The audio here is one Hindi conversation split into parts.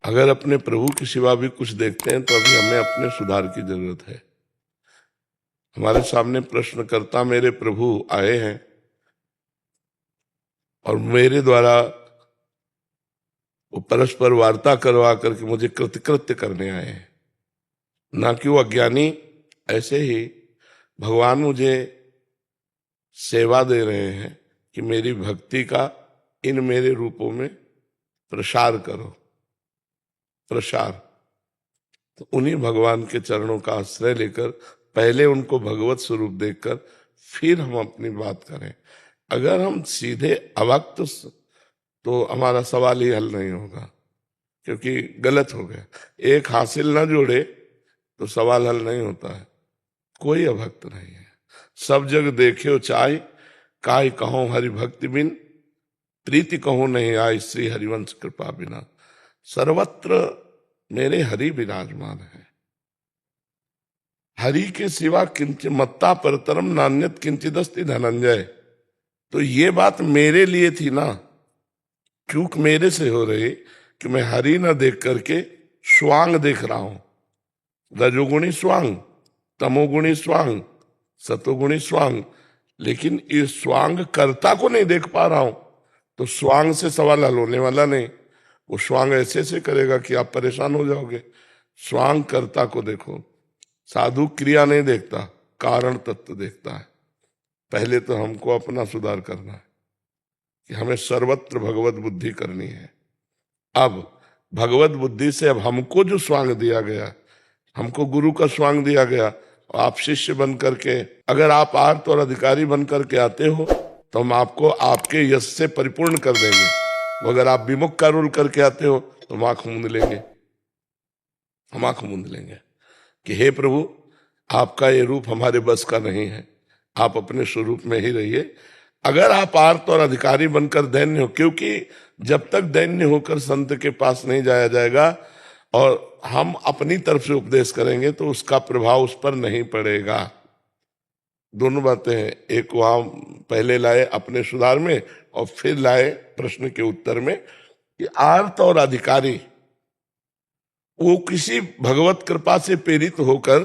अगर अपने प्रभु के सिवा भी कुछ देखते हैं तो अभी हमें अपने सुधार की जरूरत है। हमारे सामने प्रश्नकर्ता मेरे प्रभु आए हैं और मेरे द्वारा वो परस्पर वार्ता करवा करके मुझे कृतकृत्य करने आए हैं, ना कि वो अज्ञानी। ऐसे ही भगवान मुझे सेवा दे रहे हैं कि मेरी भक्ति का इन मेरे रूपों में प्रसार करो, प्रसार। तो उन्हीं भगवान के चरणों का आश्रय लेकर पहले उनको भगवत स्वरूप देखकर फिर हम अपनी बात करें। अगर हम सीधे अवक्त तो हमारा सवाल ही हल नहीं होगा, क्योंकि गलत हो गया। एक हासिल ना जोड़े तो सवाल हल नहीं होता है। कोई अभक्त नहीं है। सब जग देखे चाय काय कहो हरि भक्ति बिन, प्रीति कहो नहीं आय श्री हरिवंश कृपा बिना। सर्वत्र मेरे हरि विराजमान है। हरि के सिवा किंचित मत्ता परतरम नान्यत किंचिदस्ति धनंजय। तो ये बात मेरे लिए थी ना, चूक मेरे से हो रही कि मैं हरि न देख करके स्वांग देख रहा हूं। रजोगुणी स्वांग, तमोगुणी स्वांग, सतोगुणी स्वांग, लेकिन इस स्वांग कर्ता को नहीं देख पा रहा हूं। तो स्वांग से सवाल हल होने वाला नहीं। वो स्वांग ऐसे करेगा कि आप परेशान हो जाओगे। स्वांग कर्ता को देखो। साधु क्रिया नहीं देखता, कारण तत्व देखता है। पहले तो हमको अपना सुधार करना है कि हमें सर्वत्र भगवत बुद्धि करनी है। अब भगवत बुद्धि से अब हमको जो स्वांग दिया गया, हमको गुरु का स्वांग दिया गया, आप शिष्य बन करके, अगर आप आर्त और अधिकारी बन करके आते हो तो हम आपको आपके यश से परिपूर्ण कर देंगे। अगर आप विमुख का रोल करके आते हो तो हम आंख मूंद लेंगे, हम आंख मूंद लेंगे कि हे प्रभु, आपका ये रूप हमारे बस का नहीं है, आप अपने स्वरूप में ही रहिए। अगर आप आर्त और अधिकारी बनकर दैन्य हो, क्योंकि जब तक दैन्य होकर संत के पास नहीं जाया जाएगा और हम अपनी तरफ से उपदेश करेंगे तो उसका प्रभाव उस पर नहीं पड़ेगा। दोनों बातें हैं। एक वहां पहले लाए अपने सुधार में और फिर लाए प्रश्न के उत्तर में कि आर्त और अधिकारी वो किसी भगवत कृपा से प्रेरित होकर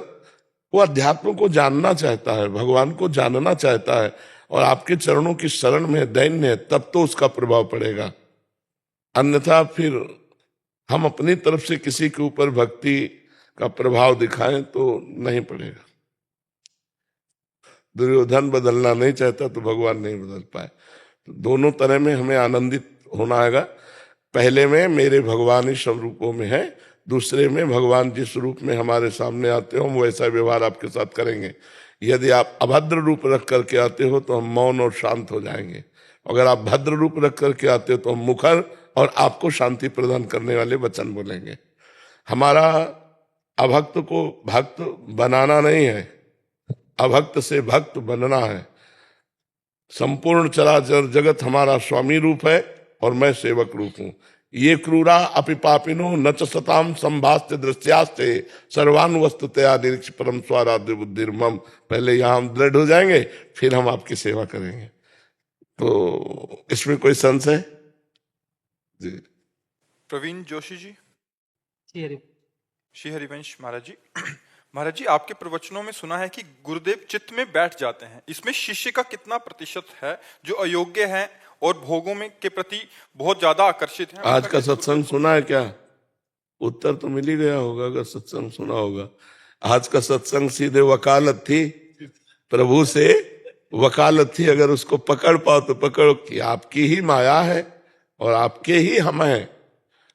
वो अध्यात्म को जानना चाहता है, भगवान को जानना चाहता है और आपके चरणों की शरण में दैन्य है, तब तो उसका प्रभाव पड़ेगा। अन्यथा फिर हम अपनी तरफ से किसी के ऊपर भक्ति का प्रभाव दिखाएं तो नहीं पड़ेगा। दुर्योधन बदलना नहीं चाहता तो भगवान नहीं बदल पाए। तो दोनों तरह में हमें आनंदित होना है। पहले में मेरे भगवान ही सब रूपों में है, दूसरे में भगवान जिस रूप में हमारे सामने आते हो हम वैसा व्यवहार आपके साथ करेंगे। यदि आप अभद्र रूप रख करके आते हो तो हम मौन और शांत हो जाएंगे। अगर आप भद्र रूप रख करके आते हो तो हम मुखर और आपको शांति प्रदान करने वाले वचन बोलेंगे। हमारा अभक्त को भक्त बनाना नहीं है, अभक्त से भक्त बनना है। संपूर्ण चराचर जगत हमारा स्वामी रूप है और मैं सेवक रूप हूं। ये क्रूरा अपिपापिनो न च सताम संभास्ते दृश्यास्ते सर्वान वस्तुतया निरीक्ष परम स्वाराध्य बुद्धिर्मम। पहले यहां हम दृढ़ हो जाएंगे, फिर हम आपकी सेवा करेंगे। तो इसमें कोई संशय जी? प्रवीण जोशी जी। श्री हरिवंश महाराज जी। महाराज जी, आपके प्रवचनों में सुना है कि गुरुदेव चित्त में बैठ जाते हैं। इसमें शिष्य का कितना प्रतिशत है जो अयोग्य है और भोगों में के प्रति बहुत ज्यादा आकर्षित है? आज का सत्संग सुना है क्या? उत्तर तो मिल ही गया होगा अगर सत्संग सुना होगा। आज का सत्संग सीधे वकालत थी, प्रभु से वकालत थी। अगर उसको पकड़ पाओ तो पकड़ो कि आपकी ही माया है और आपके ही हम हैं।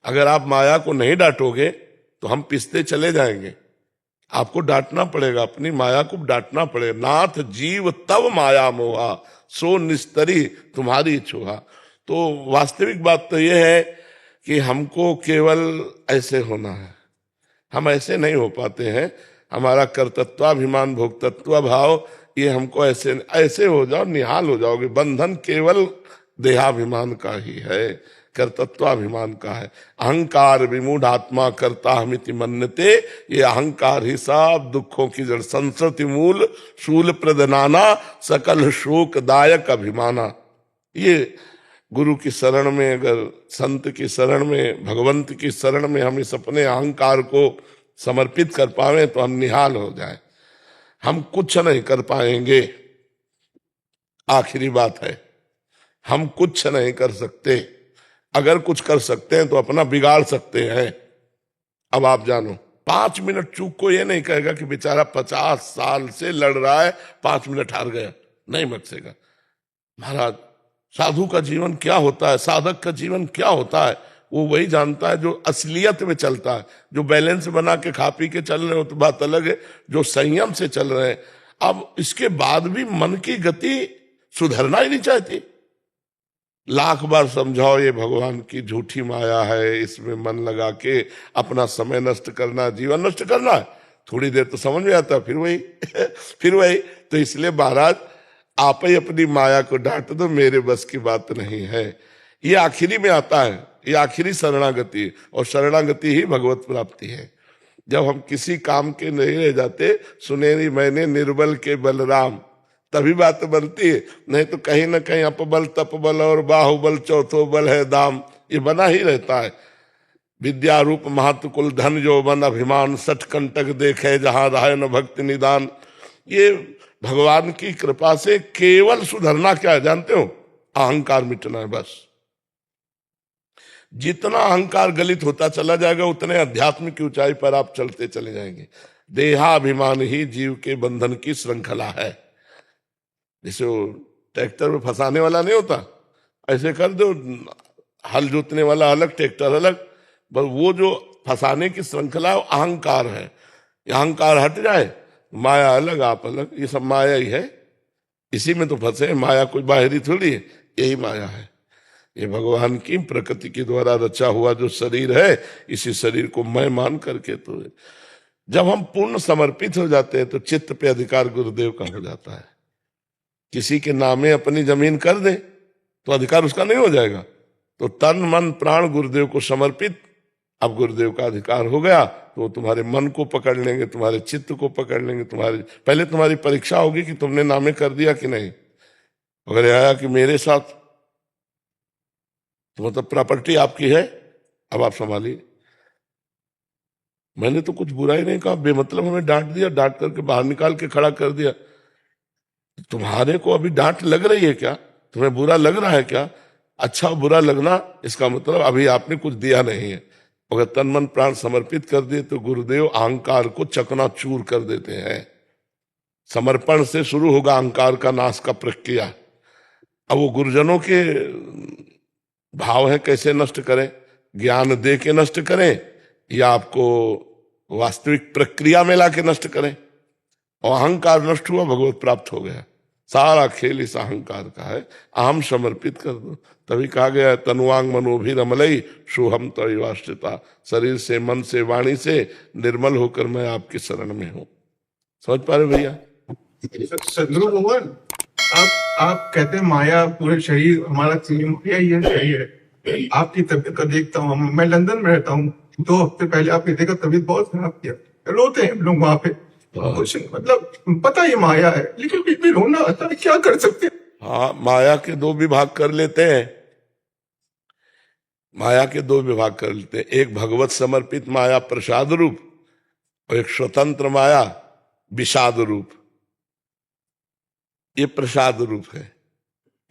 अगर आप माया को नहीं डांटोगे तो हम पिसते चले जाएंगे। आपको डांटना पड़ेगा, अपनी माया को डांटना पड़ेगा। नाथ जीव तब माया मोहा सो निस्तरी तुम्हारी छुहा। तो वास्तविक बात तो यह है कि हमको केवल ऐसे होना है। हम ऐसे नहीं हो पाते हैं। हमारा कर्तृत्वाभिमान भोक्तत्व भाव ये हमको ऐसे हो जाओ, निहाल हो जाओगे। बंधन केवल देहाभिमान का ही है, कर्तृत्वाभिमान का है। अहंकार विमूढ़ आत्मा कर्ता हमिति मन्यते। ये अहंकार ही सब दुखों की जड़। संस्कृति मूल शूल प्रदनाना सकल शोक दायक अभिमाना। ये गुरु की शरण में, अगर संत की शरण में, भगवंत की शरण में हम इस अपने अहंकार को समर्पित कर पावे तो हम निहाल हो जाए। हम कुछ नहीं कर पाएंगे, आखिरी बात है, हम कुछ नहीं कर सकते। अगर कुछ कर सकते हैं तो अपना बिगाड़ सकते हैं। अब आप जानो, 5 मिनट चूक को ये नहीं कहेगा कि बेचारा 50 साल से लड़ रहा है, 5 मिनट हार गया, नहीं बचेगा। महाराज, साधु का जीवन क्या होता है, साधक का जीवन क्या होता है, वो वही जानता है जो असलियत में चलता है। जो बैलेंस बना के खा पी के चल रहे हो तो बात अलग है, जो संयम से चल रहे हैं। अब इसके बाद भी मन की गति सुधरना ही नहीं चाहती। लाख बार समझाओ ये भगवान की झूठी माया है, इसमें मन लगा के अपना समय नष्ट करना, जीवन नष्ट करना है। थोड़ी देर तो समझ में आता, फिर वही फिर वही। तो इसलिए महाराज, आप ही अपनी माया को डांट दो, मेरे बस की बात नहीं है। ये आखिरी में आता है, ये आखिरी शरणागति, और शरणागति ही भगवत प्राप्ति है। जब हम किसी काम के नहीं रह जाते, सुनेरी मैंने निर्बल के बलराम, तभी बात बनती है। नहीं तो कहीं ना कहीं अपबल तपबल और बाहुबल चौथो बल है दाम, ये बना ही रहता है। विद्या रूप महत्व कुल धन यौवन अभिमान, सठ कंटक देखे जहां रहे न भक्ति निदान। ये भगवान की कृपा से केवल सुधरना क्या है जानते हो? अहंकार मिटना है बस। जितना अहंकार गलित होता चला जाएगा उतने अध्यात्म की ऊंचाई पर आप चलते चले जाएंगे। देहाभिमान ही जीव के बंधन की श्रृंखला है। जैसे वो ट्रैक्टर में फंसाने वाला नहीं होता, ऐसे कर दो, हल जोतने वाला अलग, ट्रैक्टर अलग, बस वो जो फंसाने की श्रृंखला है वो अहंकार है। ये अहंकार हट जाए, माया अलग आप अलग, ये सब माया ही है। इसी में तो फंसे, माया कोई बाहरी थोड़ी है, यही माया है। ये भगवान की प्रकृति के द्वारा रचा हुआ जो शरीर है, इसी शरीर को मैं मान करके, तो जब हम पूर्ण समर्पित हो जाते हैं तो चित्त पे अधिकार गुरुदेव का हो जाता है। किसी के नामे अपनी जमीन कर दे तो अधिकार उसका नहीं हो जाएगा। तो तन मन प्राण गुरुदेव को समर्पित, अब गुरुदेव का अधिकार हो गया तो वो तुम्हारे मन को पकड़ लेंगे, तुम्हारे चित्त को पकड़ लेंगे। पहले तुम्हारी परीक्षा होगी कि तुमने नामे कर दिया कि नहीं। अगर आया कि मेरे साथ, तो मतलब प्रॉपर्टी आपकी है, अब आप संभालिए। मैंने तो कुछ बुरा ही नहीं कहा, बेमतलब हमें डांट दिया, डांट करके बाहर निकाल के खड़ा कर दिया। तुम्हारे को अभी डांट लग रही है क्या? तुम्हें बुरा लग रहा है क्या? अच्छा बुरा लगना इसका मतलब अभी आपने कुछ दिया नहीं है। अगर तन मन प्राण समर्पित कर दिए तो गुरुदेव अहंकार को चकनाचूर कर देते हैं। समर्पण से शुरू होगा अहंकार का नाश का प्रक्रिया। अब वो गुरुजनों के भाव है, कैसे नष्ट करें? ज्ञान दे के नष्ट करें या आपको वास्तविक प्रक्रिया में लाके नष्ट करें? और अहंकार नष्ट हुआ, भगवत प्राप्त हो गया। सारा खेल इस अहंकार का है। अहम समर्पित कर दो, तभी कहा गया है तनुवांग मनोभिरमलई सोहम तवाश्रिता। शरीर से, मन से, वाणी से निर्मल होकर मैं आपकी शरण में हूं। समझ पा रहे भैया? सदगुरु भगवान, आप कहते हैं माया पूरे शरीर हमारा माया ही है, सही है। आपकी तबीयत का देखता हूँ, मैं लंदन में रहता हूँ, 2 हफ्ते पहले आपने देखा तबीयत बहुत खराब किया, रोते हैं लोग वहां पे। कुछ मतलब पता ये माया है, लेकिन फिर भी रोना आता है, क्या कर सकते हैं? हाँ, माया के 2 विभाग कर लेते हैं। माया के 2 विभाग कर लेते हैं। एक भगवत समर्पित माया प्रसाद रूप, और एक स्वतंत्र माया विषाद रूप। ये प्रसाद रूप है,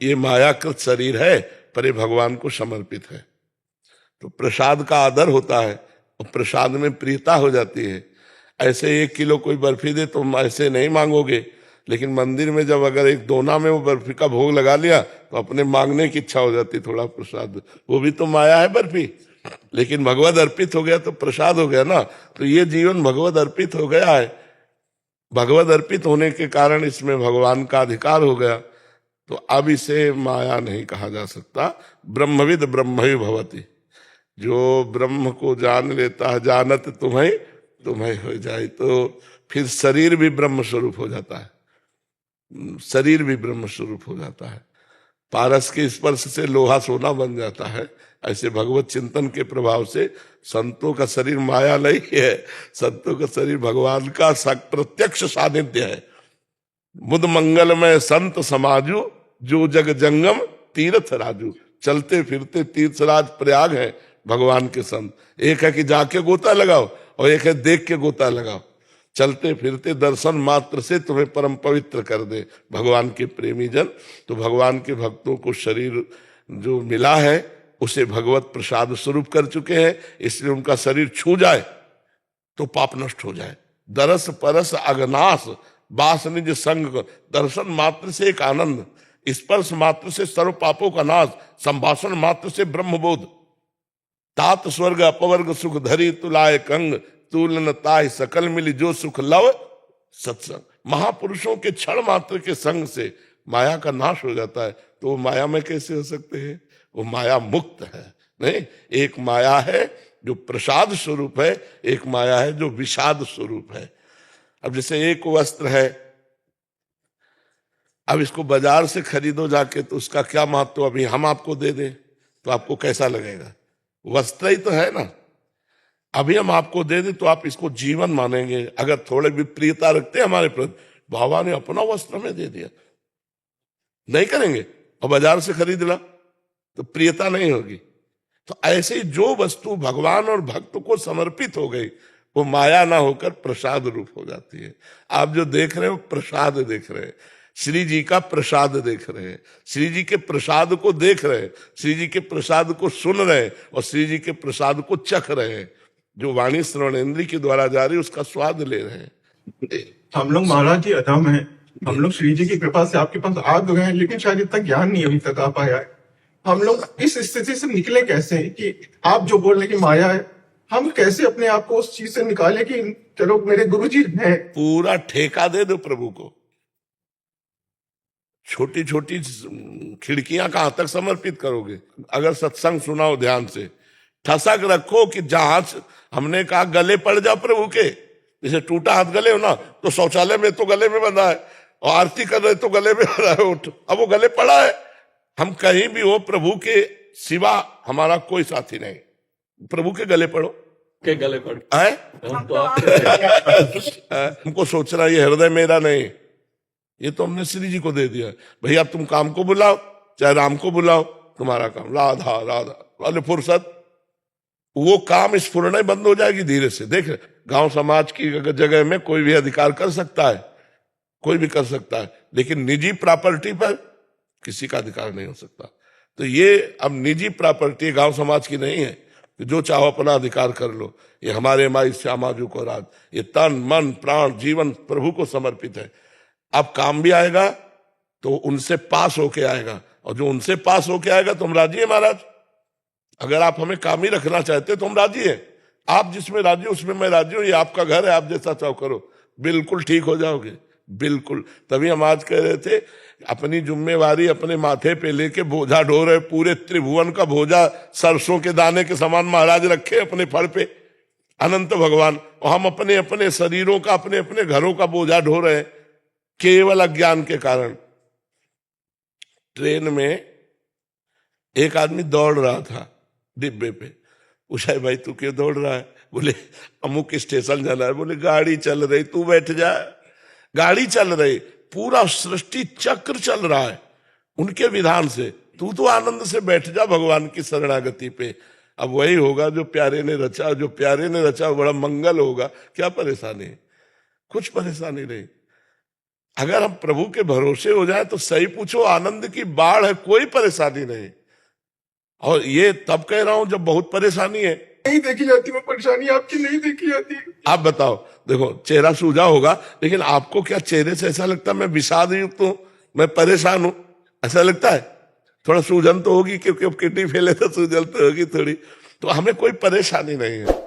ये मायाकृत शरीर है पर ये भगवान को समर्पित है। तो प्रसाद का आदर होता है और प्रसाद में प्रियता हो जाती है। ऐसे 1 किलो कोई बर्फी दे तो ऐसे नहीं मांगोगे, लेकिन मंदिर में जब अगर एक दोना में वो बर्फी का भोग लगा लिया तो अपने मांगने की इच्छा हो जाती, थोड़ा प्रसाद। वो भी तो माया है बर्फी, लेकिन भगवत अर्पित हो गया तो प्रसाद हो गया ना। तो ये जीवन भगवत अर्पित हो गया है। भगवत अर्पित होने के कारण इसमें भगवान का अधिकार हो गया, तो अब इसे माया नहीं कहा जा सकता। ब्रह्मविद ब्रह्मैव भवति, जो ब्रह्म को जान लेता है, जानत तुम्हें तुम्हें हो जाए, तो फिर शरीर भी ब्रह्म स्वरूप हो जाता है। शरीर भी ब्रह्म स्वरूप हो जाता है। पारस के स्पर्श से लोहा सोना बन जाता है। ऐसे भगवत चिंतन के प्रभाव से संतों का शरीर माया नहीं है, संतों का शरीर भगवान का प्रत्यक्ष सानिध्य है। बुध मंगलमय संत समाजू, जो जग जंगम तीर्थ राजू। चलते फिरते तीर्थराज प्रयाग है भगवान के संत। एक है कि जाके गोता लगाओ और एक है देख के गोता लगाओ। चलते फिरते दर्शन मात्र से तुम्हें परम पवित्र कर दे भगवान के प्रेमी जन। तो भगवान के भक्तों को शरीर जो मिला है उसे भगवत प्रसाद स्वरूप कर चुके हैं, इसलिए उनका शरीर छू जाए तो पाप नष्ट हो जाए। दरस परस अगनाश बास निज संग, दर्शन मात्र से एक आनंद, स्पर्श मात्र से सर्व पापों का नाश, संभाषण मात्र से ब्रह्मबोध। तात स्वर्ग अपवर्ग सुख धरी तुलाए कंग, तुलन ताय सकल मिली जो सुख लव सत्संग। महापुरुषों के क्षण मात्र के संग से माया का नाश हो जाता है। तो वो माया में कैसे हो सकते हैं? वो माया मुक्त है। नहीं, एक माया है जो प्रसाद स्वरूप है, एक माया है जो विषाद स्वरूप है। अब जैसे एक वस्त्र है, अब इसको बाजार से खरीदो जाके तो उसका क्या महत्व अभी हम आपको दे दें तो आपको कैसा लगेगा? वस्त्र ही तो है ना। अभी हम आपको दे दें तो आप इसको जीवन मानेंगे। अगर थोड़े भी प्रियता रखते हैं हमारे प्रति, बाबा ने अपना वस्त्र हमें दे दिया, नहीं करेंगे। और बाजार से खरीद ला तो प्रियता नहीं होगी। तो ऐसे ही जो वस्तु भगवान और भक्त को समर्पित हो गई वो माया ना होकर प्रसाद रूप हो जाती है। आप जो देख रहे हो प्रसाद देख रहे हैं, श्री जी का प्रसाद देख रहे हैं, श्री जी के प्रसाद को देख रहे हैं, श्री जी के प्रसाद को सुन रहे हैं और श्री जी के प्रसाद को चख रहे हैं। जो वाणी श्रवणेन्द्रिय के द्वारा जा रही है उसका स्वाद ले रहे हैं। हम लोग महाराज जी अधम हैं, हम लोग श्री जी की कृपा से आपके पास आ गए हैं, लेकिन शायद इतना ज्ञान नहीं अभी तक आ पाया है। हम लोग इस स्थिति से निकले कैसे कि आप जो बोल रहे कि माया है, हम कैसे अपने आप को उस चीज से निकाले कि चलो मेरे गुरु जी हैं। पूरा ठेका दे दो प्रभु को। छोटी छोटी खिड़कियां कहां तक समर्पित करोगे? अगर सत्संग सुनाओ ध्यान से, ठसक रखो कि जहां हमने कहा गले पड़ जाओ प्रभु के, जैसे टूटा हाथ गले हो ना, तो शौचालय में तो गले में बंधा है और आरती कर रहे तो गले में बंधा है, उठ, अब वो गले पड़ा है। हम कहीं भी हो प्रभु के सिवा हमारा कोई साथी नहीं। प्रभु के गले पड़ो, के गले पड़ है हम तो आप हमको सोचना ये हृदय मेरा नहीं, ये तो हमने श्री जी को दे दिया। भैया तुम काम को बुलाओ, चाहे राम को बुलाओ, तुम्हारा काम राधा राधा वाले फुर्सत, वो काम स्फुरना बंद हो जाएगी धीरे से। देख गांव समाज की जगह में कोई भी अधिकार कर सकता है, कोई भी कर सकता है, लेकिन निजी प्रॉपर्टी पर किसी का अधिकार नहीं हो सकता। तो ये अब निजी प्रॉपर्टी गांव समाज की नहीं है, जो चाहो अपना अधिकार कर लो। ये हमारे माई श्यामाजू को राज, ये तन मन प्राण जीवन प्रभु को समर्पित है। अब काम भी आएगा तो उनसे पास होके आएगा, और जो उनसे पास होके आएगा तो हम राजी है महाराज। अगर आप हमें काम ही रखना चाहते तो हम राजी हैं। आप जिसमें राजी हो उसमें मैं राजी हूं, ये आपका घर है, आप जैसा चाहो करो, बिल्कुल ठीक हो जाओगे, बिल्कुल। तभी हम आज कह रहे थे अपनी जिम्मेवारी अपने माथे पे लेके बोझा ढो रहे, पूरे त्रिभुवन का बोझा सरसों के दाने के समान महाराज रखे अपने फड़ पे अनंत भगवान, और हम अपने अपने शरीरों का अपने अपने घरों का बोझा ढो रहे हैं केवल अज्ञान के कारण। ट्रेन में एक आदमी दौड़ रहा था डिब्बे पे, पूछा भाई तू क्यों दौड़ रहा है? बोले अमुक स्टेशन जाना है। बोले गाड़ी चल रही, तू बैठ जा। गाड़ी चल रही, पूरा सृष्टि चक्र चल रहा है उनके विधान से, तू तो आनंद से बैठ जा भगवान की शरणागति पे। अब वही होगा जो प्यारे ने रचा, जो प्यारे ने रचा बड़ा मंगल होगा। क्या परेशानी? कुछ परेशानी नहीं। अगर हम प्रभु के भरोसे हो जाए तो सही पूछो, आनंद की बाढ़ है, कोई परेशानी नहीं। और ये तब कह रहा हूं जब बहुत परेशानी है। नहीं देखी जाती वो परेशानी आपकी, नहीं देखी जाती। आप बताओ, देखो चेहरा सूझा होगा, लेकिन आपको क्या चेहरे से ऐसा लगता है मैं विषाद युक्त हूं, मैं परेशान हूं? ऐसा लगता है? थोड़ा सूजन तो होगी, क्योंकि अब किडनी फेल है तो सूजन तो होगी थोड़ी। तो हमें कोई परेशानी नहीं है।